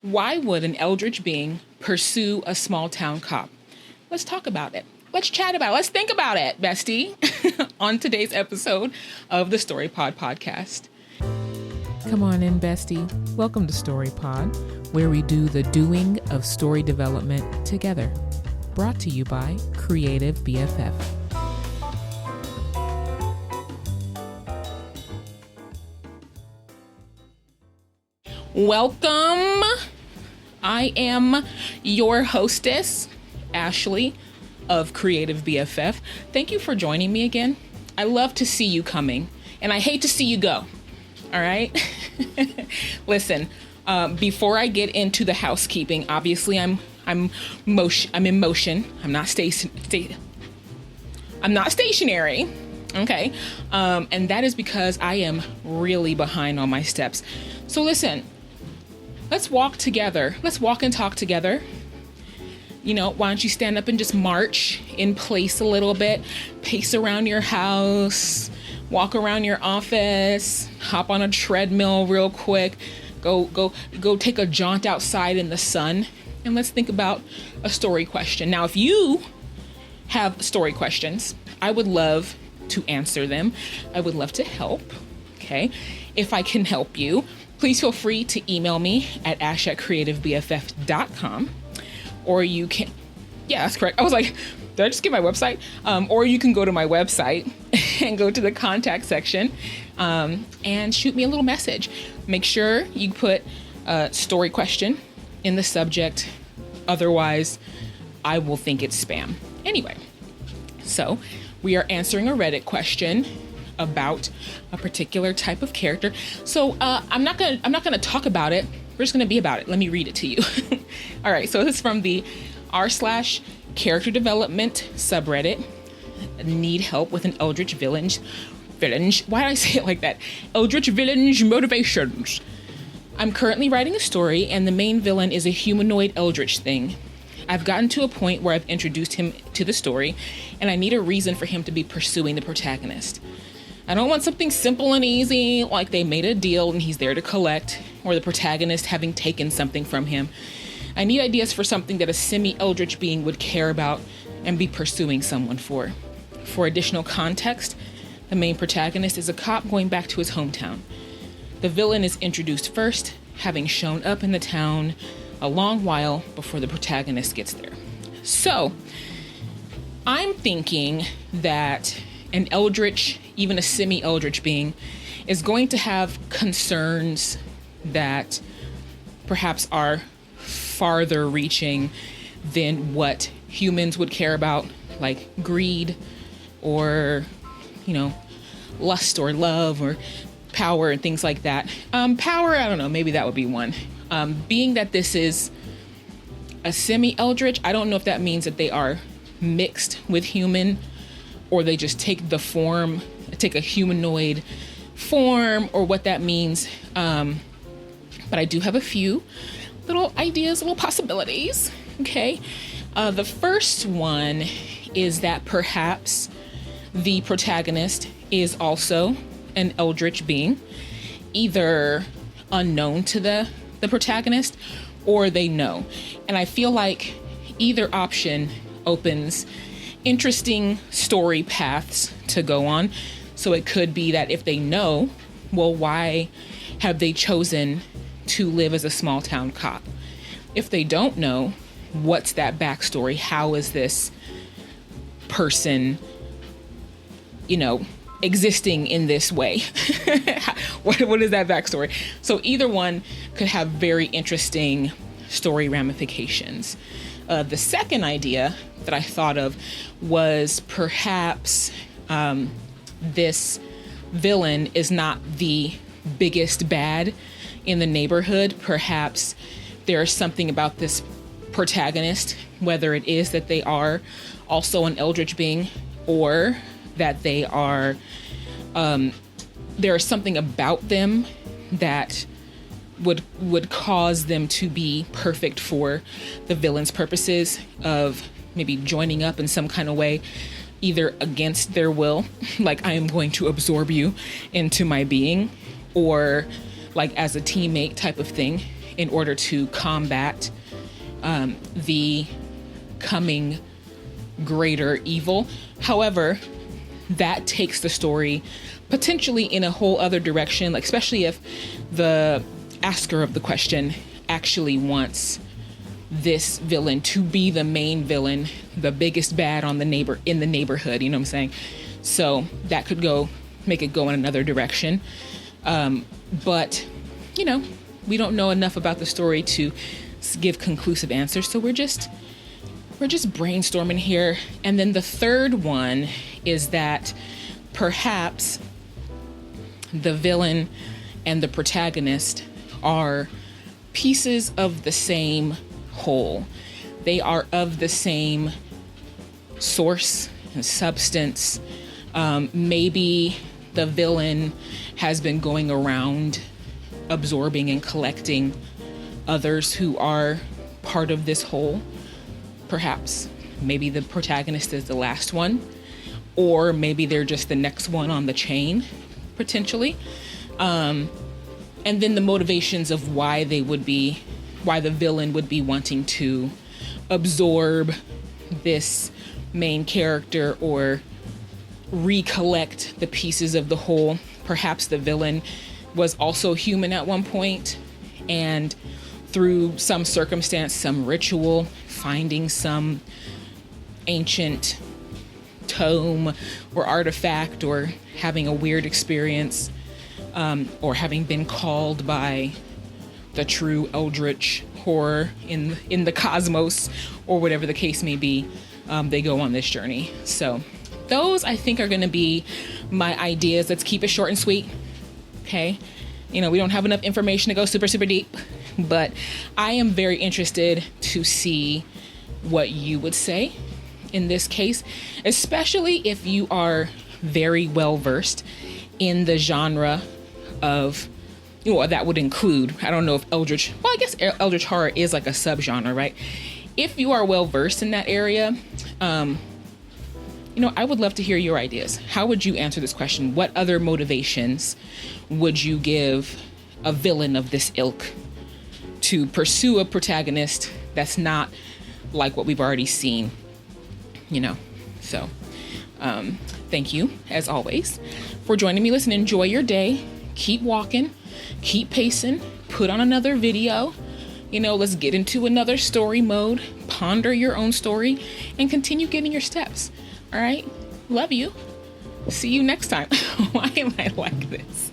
Why would an Eldritch being pursue a small town cop? Let's talk about it. Let's chat about it. Let's think about it, bestie, on today's episode of the StoryPod podcast. Come on in, bestie. Welcome to StoryPod, where we do the doing of story development together. Brought to you by Creative BFF. Welcome. I am your hostess, Ashley of Creative BFF. Thank you for joining me again. I love to see you coming, and I hate to see you go. All right? Listen, before I get into the housekeeping, obviously I'm in motion. I'm not stationary. Okay. And that is because I am really behind on my steps. So listen, let's walk together. Let's walk and talk together. You know, why don't you stand up and just march in place a little bit, pace around your house, walk around your office, hop on a treadmill real quick, go take a jaunt outside in the sun, and let's think about a story question. Now, if you have story questions, I would love to answer them. I would love to help. Okay. If I can help you, please feel free to email me at ash@creativebff.com, or you can, yeah, that's correct. I was like, did I just get my website? Or you can go to my website and go to the contact section and shoot me a little message. Make sure you put a story question in the subject. Otherwise, I will think it's spam. Anyway, so we are answering a Reddit question about a particular type of character. So I'm not gonna talk about it. We're just gonna be about it. Let me read it to you. All right. So this is from the r/character development subreddit. Need help with an Eldritch villain. Why did I say it like that? Eldritch villain motivations. I'm currently writing a story, and the main villain is a humanoid Eldritch thing. I've gotten to a point where I've introduced him to the story, and I need a reason for him to be pursuing the protagonist. I don't want something simple and easy, like they made a deal and he's there to collect, or the protagonist having taken something from him. I need ideas for something that a semi-Eldritch being would care about and be pursuing someone for. For additional context, the main protagonist is a cop going back to his hometown. The villain is introduced first, having shown up in the town a long while before the protagonist gets there. So, I'm thinking that an Eldritch, even a semi-Eldritch being, is going to have concerns that perhaps are farther reaching than what humans would care about, like greed or, you know, lust or love or power and things like that. Power, I don't know, maybe that would be one. Being that this is a semi-Eldritch, I don't know if that means that they are mixed with human, or they just take a humanoid form, or what that means. But I do have a few little ideas, little possibilities. Okay. The first one is that perhaps the protagonist is also an Eldritch being, either unknown to the protagonist, or they know. And I feel like either option opens interesting story paths to go on. So it could be that if they know, well, why have they chosen to live as a small town cop? If they don't know, what's that backstory? How is this person, you know, existing in this way? What is that backstory? So either one could have very interesting story ramifications. The second idea that I thought of was perhaps this villain is not the biggest bad in the neighborhood. Perhaps there's something about this protagonist, whether it is that they are also an Eldritch being, or that they are, there is something about them that would cause them to be perfect for the villain's purposes of maybe joining up in some kind of way, either against their will, like I am going to absorb you into my being, or like as a teammate type of thing. in order to combat the coming greater evil. However, that takes the story potentially in a whole other direction, like especially if the asker of the question actually wants this villain to be the main villain, the biggest bad in the neighborhood, you know what I'm saying? So that could make it go in another direction. But you know, we don't know enough about the story to give conclusive answers. So we're just brainstorming here. And then the third one is that perhaps the villain and the protagonist are pieces of the same whole. They are of the same source and substance. Maybe the villain has been going around absorbing and collecting others who are part of this whole. Perhaps maybe the protagonist is the last one, or maybe they're just the next one on the chain, potentially. And then the motivations of why the villain would be wanting to absorb this main character or recollect the pieces of the whole. Perhaps the villain was also human at one point, and through some circumstance, some ritual, finding some ancient tome or artifact, or having a weird experience, or having been called by the true Eldritch horror in the cosmos, or whatever the case may be, they go on this journey. So those, I think, are going to be my ideas. Let's keep it short and sweet. Okay. You know, we don't have enough information to go super, super deep, but I am very interested to see what you would say in this case, especially if you are very well versed in the genre of, you know, that would include, I don't know if Eldritch, well, I guess Eldritch horror is like a subgenre, right? If you are well versed in that area, you know, I would love to hear your ideas. How would you answer this question? What other motivations would you give a villain of this ilk to pursue a protagonist that's not like what we've already seen, you know? So, thank you, as always, for joining me. Listen, enjoy your day. Keep walking, keep pacing, put on another video. You know, let's get into another story mode, ponder your own story, and continue getting your steps. All right. Love you. See you next time. Why am I like this?